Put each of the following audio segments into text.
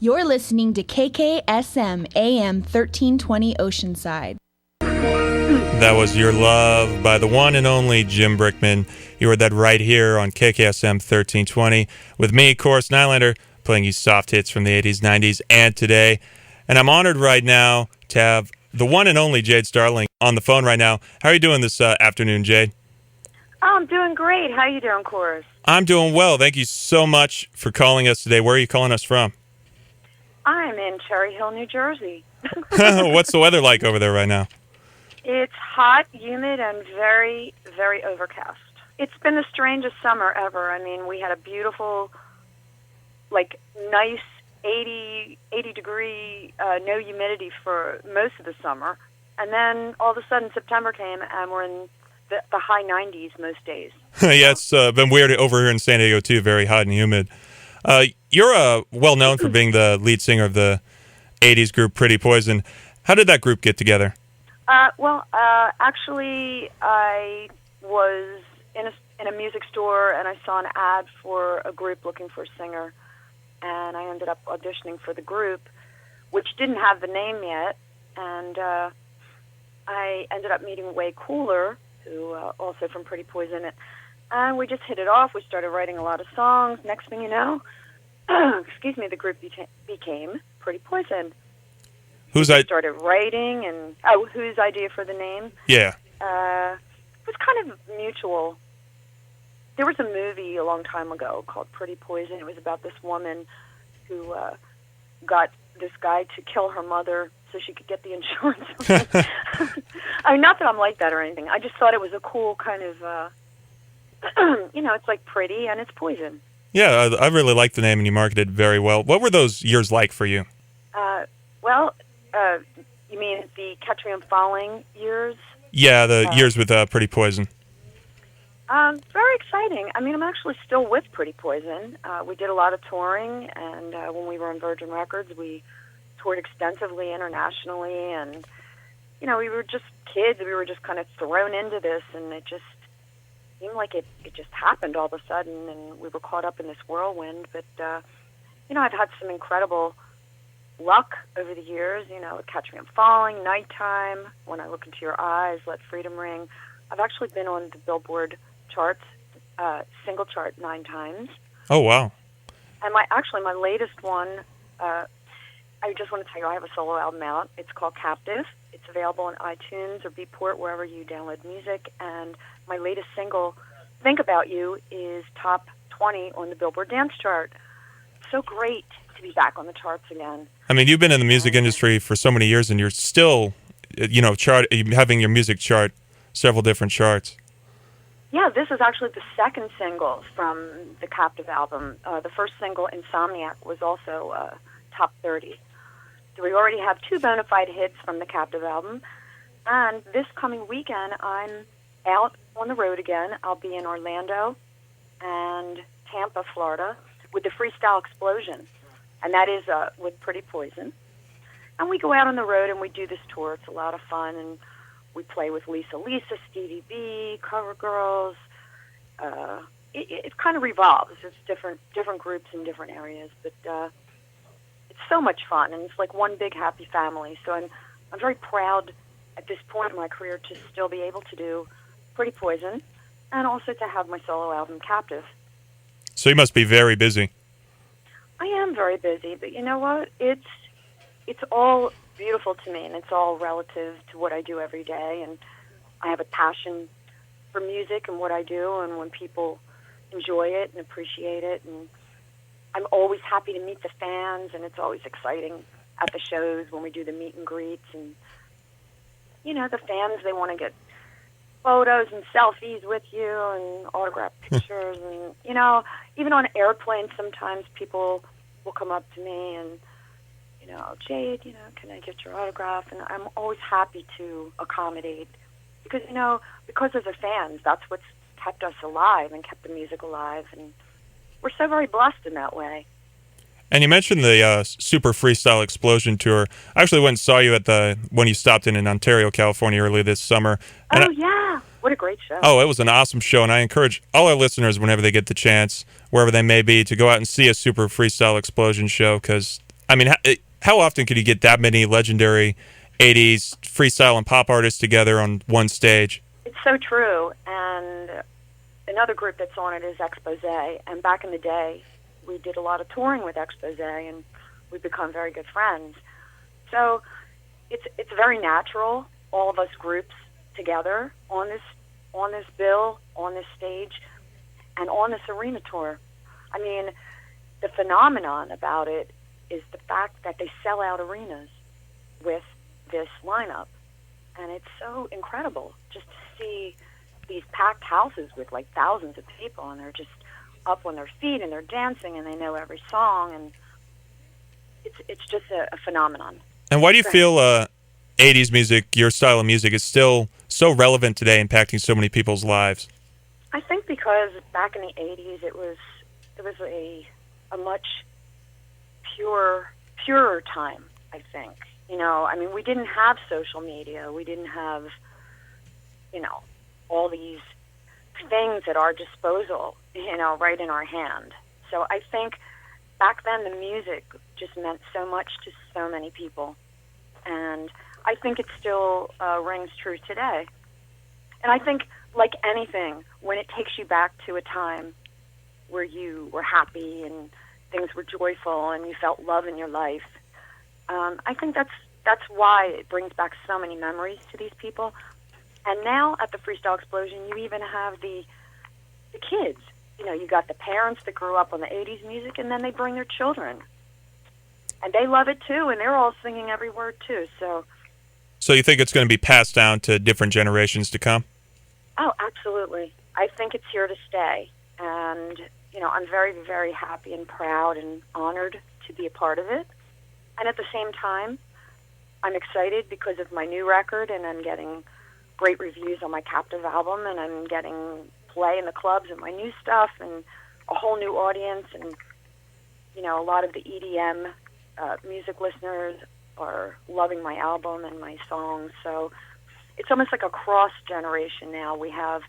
You're listening to KKSM AM 1320 Oceanside. That was Your Love by the one and only Jim Brickman. You heard that right here on KKSM 1320 with me, of course, Nylander, playing you soft hits from the 80s, 90s, and today. And I'm honored right now to have the one and only Jade Starling on the phone right now. How are you doing this afternoon, Jade? I'm doing great. How are you doing, Chorus? I'm doing well. Thank you so much for calling us today. Where are you calling us from? I'm in Cherry Hill, New Jersey. What's the weather like over there right now? It's hot, humid, and very, very overcast. It's been the strangest summer ever. I mean, we had a beautiful, nice 80-degree, no humidity for most of the summer. And then all of a sudden September came, and we're in the high 90s most days. Yeah, it's been weird over here in San Diego, too, very hot and humid. You're well known for being the lead singer of the 80s group Pretty Poison. How did that group get together? Actually, I was in a music store, and I saw an ad for a group looking for a singer, and I ended up auditioning for the group, which didn't have the name yet, and I ended up meeting Way Cooler, who also from Pretty Poison, and we just hit it off. We started writing a lot of songs. Next thing you know, the group became Pretty Poison. Whose started writing, and whose idea for the name? Yeah. It was kind of mutual. There was a movie a long time ago called Pretty Poison. It was about this woman who got this guy to kill her mother so she could get the insurance. I mean, not that I'm like that or anything. I just thought it was a cool kind of, it's like pretty and it's poison. Yeah, I really like the name, and you marketed very well. What were those years like for you? You mean the Catch Me I'm Falling years? Yeah, the years with Pretty Poison. Very exciting. I mean, I'm actually still with Pretty Poison. We did a lot of touring, and when we were on Virgin Records, we toured extensively internationally, and, we were just kids. We were just kind of thrown into this, and it just seemed like it just happened all of a sudden, and we were caught up in this whirlwind. But, I've had some incredible luck over the years, Catch Me I'm Falling, Nighttime, When I Look Into Your Eyes, Let Freedom Ring. I've actually been on the Billboard charts, single chart 9 times. Oh, wow. And my latest one, I just want to tell you, I have a solo album out. It's called Captive. It's available on iTunes or Beatport, wherever you download music. And my latest single, Think About You, is top 20 on the Billboard Dance Chart. So great to be back on the charts again. I mean, you've been in the music industry for so many years, and you're still, having your music chart several different charts. Yeah, this is actually the second single from the Captive album. The first single, Insomniac, was also top 30. So we already have 2 bona fide hits from the Captive album. And this coming weekend, I'm out on the road again. I'll be in Orlando and Tampa, Florida, with the Freestyle Explosion. And that is with Pretty Poison. And we go out on the road and we do this tour. It's a lot of fun, and we play with Lisa, Stevie B, Cover Girls. It kind of revolves. It's different groups in different areas, but it's so much fun, and it's like one big happy family. So I'm very proud at this point in my career to still be able to do Pretty Poison, and also to have my solo album Captive. So you must be very busy. I am very busy, but you know what? It's all beautiful to me, and it's all relative to what I do every day. And I have a passion for music and what I do, and when people enjoy it and appreciate it, and I'm always happy to meet the fans, and it's always exciting at the shows when we do the meet and greets, and the fans, they want to get photos and selfies with you and autographed pictures, and even on airplanes sometimes people will come up to me and Jade, can I get your autograph? And I'm always happy to accommodate because of the fans, that's what's kept us alive and kept the music alive, and we're so very blessed in that way. And you mentioned the Super Freestyle Explosion tour. I actually went and saw you when you stopped in Ontario, California earlier this summer. And yeah. What a great show. Oh, it was an awesome show, and I encourage all our listeners, whenever they get the chance, wherever they may be, to go out and see a Super Freestyle Explosion show, because I mean, how often could you get that many legendary 80s freestyle and pop artists together on one stage? It's so true. And another group that's on it is Expose. And back in the day, we did a lot of touring with Expose, and we've become very good friends. So it's very natural, all of us groups together on this bill, on this stage, and on this arena tour. I mean, the phenomenon about it is the fact that they sell out arenas with this lineup. And it's so incredible just to see these packed houses with like thousands of people, and they're just up on their feet and they're dancing and they know every song, and it's just a phenomenon. And why do you feel 80s music, your style of music, is still so relevant today, impacting so many people's lives? I think because back in the 80s it was a much purer time, I think. You know, I mean, we didn't have social media. We didn't have, you know, all these things at our disposal, you know, right in our hand. So I think back then the music just meant so much to so many people. And I think it still rings true today. And I think, like anything, when it takes you back to a time where you were happy and things were joyful and you felt love in your life, I think that's why it brings back so many memories to these people. And now at the Freestyle Explosion, you even have the kids. You know, you got the parents that grew up on the 80s music, and then they bring their children. And they love it too, and they're all singing every word too. So you think it's going to be passed down to different generations to come? Oh, absolutely. I think it's here to stay. And, you know, I'm very, very happy and proud and honored to be a part of it. And at the same time, I'm excited because of my new record, and I'm getting great reviews on my Captive album, and I'm getting play in the clubs and my new stuff, and a whole new audience, and, you know, a lot of the EDM music listeners are loving my album and my songs. So it's almost like a cross generation now. We have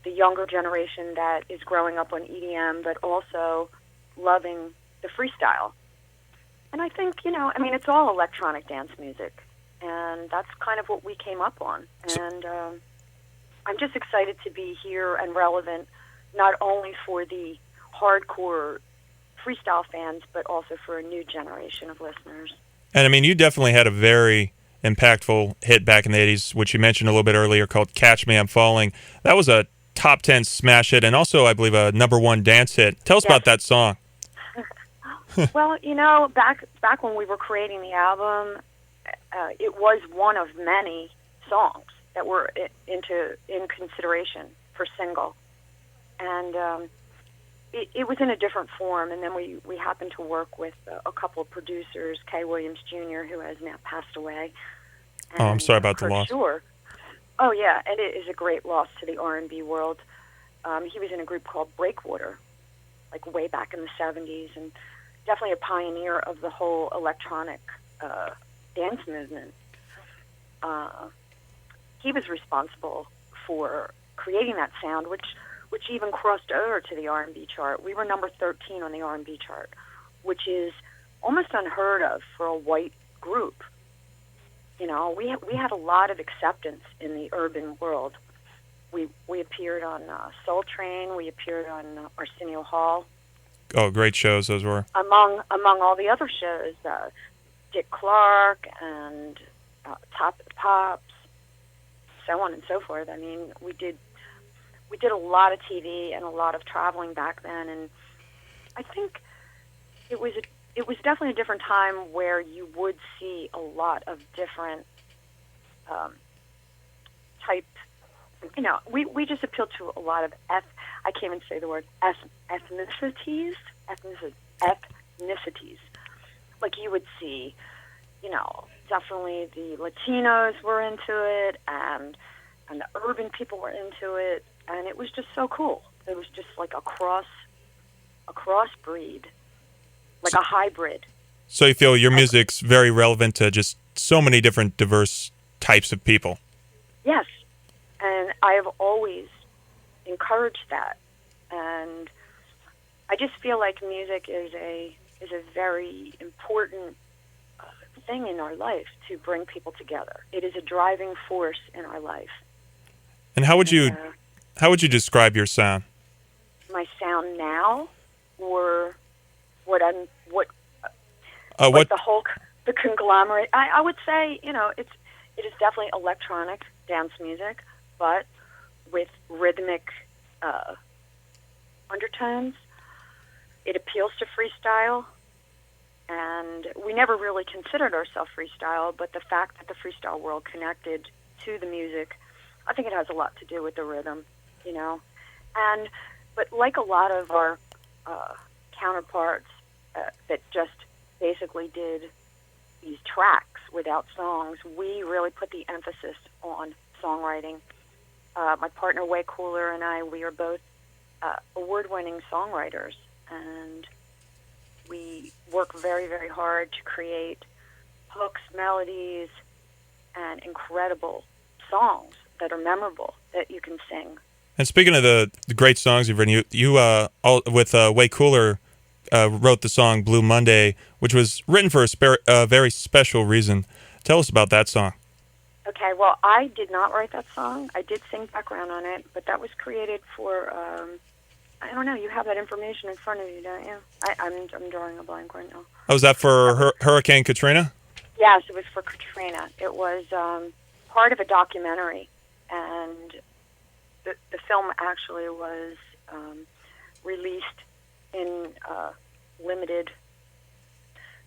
the younger generation that is growing up on EDM, but also loving the freestyle. And I think, you know, I mean, it's all electronic dance music, and that's kind of what we came up on. And I'm just excited to be here and relevant, not only for the hardcore freestyle fans, but also for a new generation of listeners. And I mean, you definitely had a very impactful hit back in the 80s, which you mentioned a little bit earlier, called Catch Me, I'm Falling. That was a top 10 smash hit, and also, I believe, a #1 dance hit. Tell us about that song. Well, you know, back when we were creating the album, it was one of many songs that were in consideration for single, and it was in a different form. And then we happened to work with a couple of producers, Kay Williams Jr., who has now passed away. Oh, I'm sorry about the loss. Sure. Oh yeah, and it is a great loss to the R&B world. He was in a group called Breakwater, like way back in the 70s, and definitely a pioneer of the whole electronic dance movement. He was responsible for creating that sound, which even crossed over to the R&B chart. We were number 13 on the R&B chart, which is almost unheard of for a white group. You know, we had a lot of acceptance in the urban world. We appeared on Soul Train. We appeared on Arsenio Hall. Oh, great shows those were. Among all the other shows, Dick Clark and Top of the Pops, so on and so forth. I mean, we did a lot of TV and a lot of traveling back then, and I think it was definitely a different time where you would see a lot of different type. You know, we just appealed to a lot of I can't even say the word ethnicities. Like you would see, you know, definitely the Latinos were into it, and the urban people were into it, and it was just so cool. It was just like a crossbreed, like a hybrid. So you feel your music's very relevant to just so many different diverse types of people? Yes, and I have always encouraged that, and I just feel like music is a is a very important thing in our life to bring people together. It is a driving force in our life. And how would you describe your sound? My sound now, or what What the conglomerate. I would say, it is definitely electronic dance music, but with rhythmic undertones. It appeals to freestyle, and we never really considered ourselves freestyle, but the fact that the freestyle world connected to the music, I think it has a lot to do with the rhythm, But like a lot of our counterparts that just basically did these tracks without songs, we really put the emphasis on songwriting. My partner, Way Cooler, and I, we are both award-winning songwriters, and we work very, very hard to create hooks, melodies, and incredible songs that are memorable that you can sing. And speaking of the great songs you've written, you with Way Cooler wrote the song Blue Monday, which was written for a very special reason. Tell us about that song. Okay, well, I did not write that song. I did sing background on it, but that was created for, I don't know, you have that information in front of you, don't you? I'm drawing a blank right now. Oh, was that for Hurricane Katrina? Yes, it was for Katrina. It was part of a documentary, and the film actually was released in limited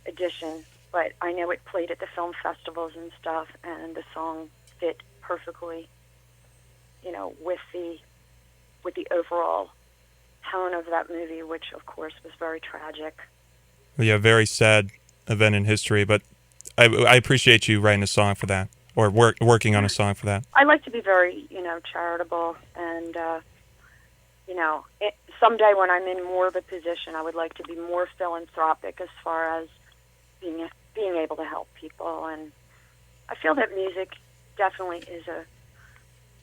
edition, but I know it played at the film festivals and stuff, and the song fit perfectly, with the overall tone of that movie, which of course was very tragic. Yeah, very sad event in history, but I appreciate you writing a song for that, or working on a song for that. I like to be very, charitable, and someday when I'm in more of a position, I would like to be more philanthropic as far as being able to help people. And I feel that music definitely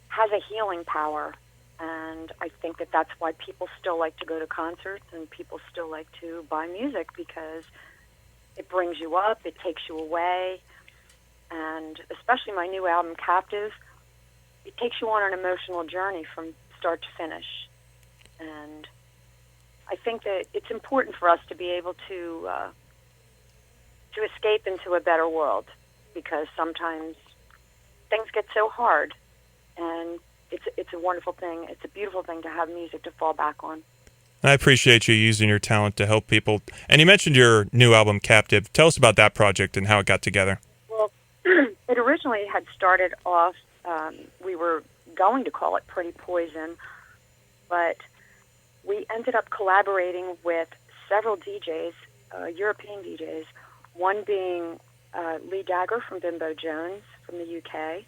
has a healing power, and I think that that's why people still like to go to concerts and people still like to buy music, because it brings you up, it takes you away, and especially my new album, Captive, it takes you on an emotional journey from start to finish. And I think that it's important for us to be able to escape into a better world, because sometimes things get so hard, and it's a wonderful thing. It's a beautiful thing to have music to fall back on. I appreciate you using your talent to help people. And you mentioned your new album, Captive. Tell us about that project and how it got together. Well, it originally had started off, we were going to call it Pretty Poison, but we ended up collaborating with several DJs, European DJs, one being Lee Dagger from Bimbo Jones from the UK,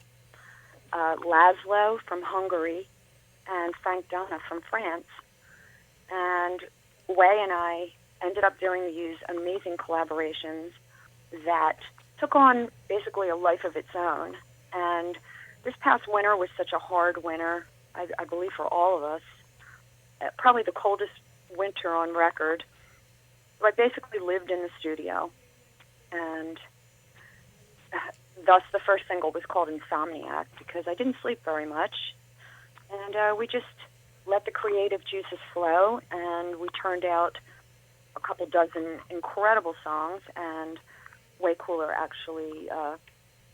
Laszlo from Hungary, and Frank Donna from France. And Way and I ended up doing these amazing collaborations that took on basically a life of its own. And this past winter was such a hard winter, I believe for all of us, probably the coldest winter on record. So I basically lived in the studio, and thus the first single was called Insomniac, because I didn't sleep very much, and we just let the creative juices flow, and we turned out a couple dozen incredible songs, and Way Cooler actually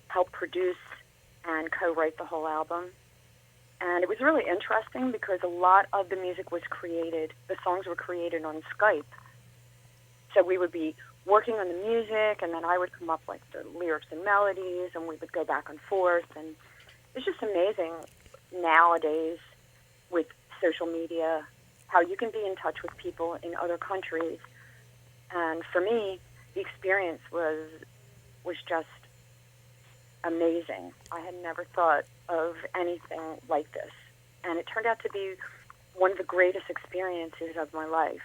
helped produce and co-write the whole album. And it was really interesting because a lot of the music was created, the songs were created on Skype. So we would be working on the music, and then I would come up with the lyrics and melodies, and we would go back and forth. And it's just amazing nowadays with social media how you can be in touch with people in other countries. And for me, the experience was just amazing. I had never thought of anything like this, and it turned out to be one of the greatest experiences of my life.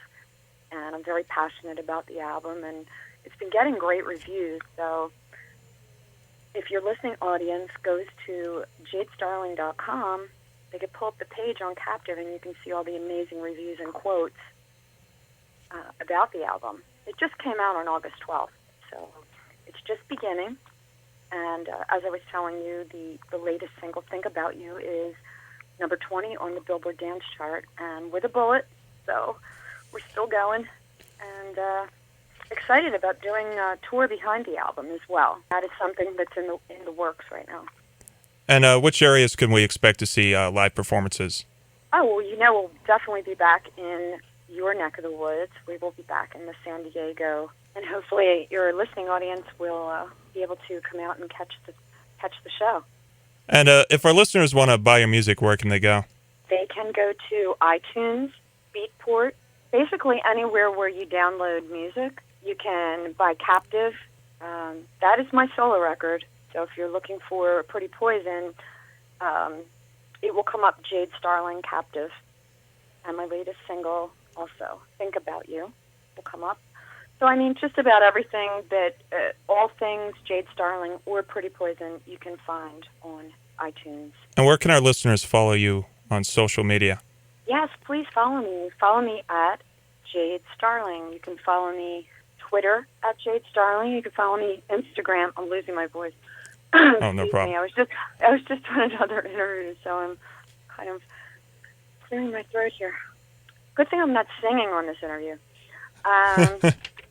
And I'm very passionate about the album, and it's been getting great reviews. So if your listening audience goes to jadestarling.com, they can pull up the page on Captive, and you can see all the amazing reviews and quotes about the album. it just came out on August 12th, so it's just beginning. And as I was telling you, the latest single, Think About You, is number 20 on the Billboard Dance Chart, and with a bullet, so we're still going, and excited about doing a tour behind the album as well. That is something that's in the works right now. And which areas can we expect to see live performances? Oh, well, we'll definitely be back in your neck of the woods. We will be back in the San Diego, and hopefully your listening audience will be able to come out and catch the show. And if our listeners want to buy your music, where can they go? They can go to iTunes, Beatport, basically anywhere where you download music. You can buy Captive. That is my solo record. So if you're looking for Pretty Poison, it will come up, Jade Starling, Captive. And my latest single also, Think About You, will come up. So, I mean, just about everything that, all things Jade Starling or Pretty Poison, you can find on iTunes. And where can our listeners follow you on social media? Yes, please follow me. Follow me at Jade Starling. You can follow me Twitter at Jade Starling. You can follow me Instagram. I'm losing my voice. Oh, no problem. I was just on another interview, so I'm kind of clearing my throat here. Good thing I'm not singing on this interview.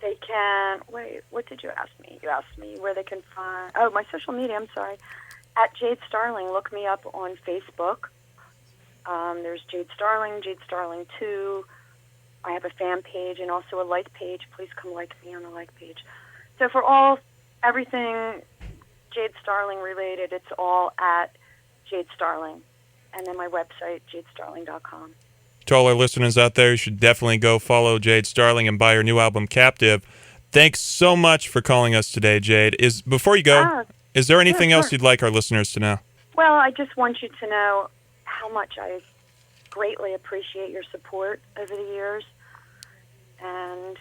They can, wait, what did you ask me? You asked me where they can find, my social media, I'm sorry. At Jade Starling, look me up on Facebook. There's Jade Starling, Jade Starling 2. I have a fan page and also a like page. Please come like me on the like page. So for everything Jade Starling related, it's all at Jade Starling. And then my website, jadestarling.com. To all our listeners out there, you should definitely go follow Jade Starling and buy her new album, Captive. Thanks so much for calling us today, Jade. Before you go, is there anything else you'd like our listeners to know? Well, I just want you to know how much I greatly appreciate your support over the years. And,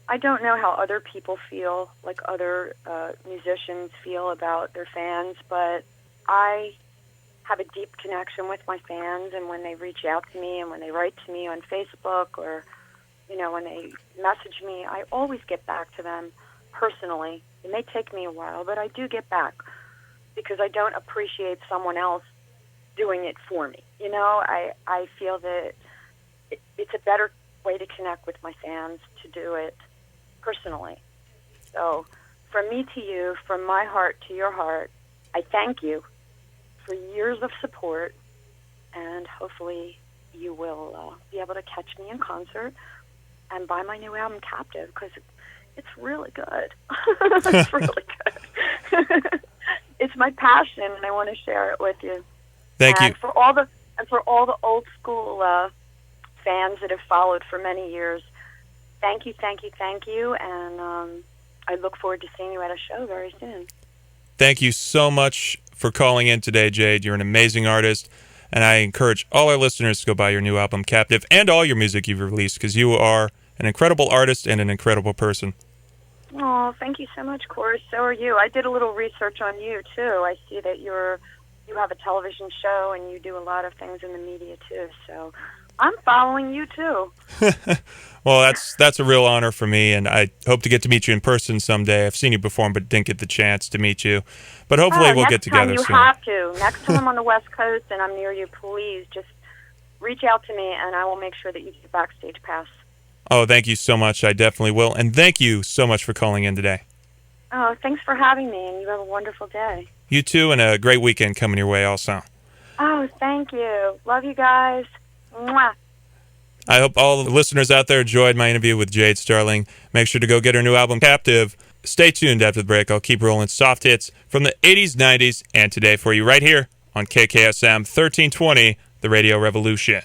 I don't know how other people feel, like other musicians feel about their fans, but I have a deep connection with my fans, and when they reach out to me and when they write to me on Facebook or, when they message me, I always get back to them personally. It may take me a while, but I do get back because I don't appreciate someone else doing it for me. I feel that it's a better way to connect with my fans to do it personally. So from me to you, from my heart to your heart, I thank you for years of support, and hopefully you will be able to catch me in concert and buy my new album, Captive, because it's really good. It's really good. It's my passion, and I want to share it with you. Thank you. For all the old school fans that have followed for many years, thank you, and I look forward to seeing you at a show very soon. Thank you so much for calling in today, Jade. You're an amazing artist, and I encourage all our listeners to go buy your new album, Captive, and all your music you've released, because you are an incredible artist and an incredible person. Oh, thank you so much, Corey. So are you. I did a little research on you, too. I see that you have a television show, and you do a lot of things in the media, too, so I'm following you, too. Well, that's a real honor for me, and I hope to get to meet you in person someday. I've seen you perform, but didn't get the chance to meet you. But hopefully we'll get together soon. Next time you have to. Next time I'm on the West Coast and I'm near you, please just reach out to me, and I will make sure that you get a backstage pass. Oh, thank you so much. I definitely will. And thank you so much for calling in today. Oh, thanks for having me, and you have a wonderful day. You too, and a great weekend coming your way also. Oh, thank you. Love you guys. Mwah. I hope all the listeners out there enjoyed my interview with Jade Starling. Make sure to go get her new album, Captive. Stay tuned after the break. I'll keep rolling soft hits from the 80s, 90s, and today for you right here on KKSM 1320, The Radio Revolution.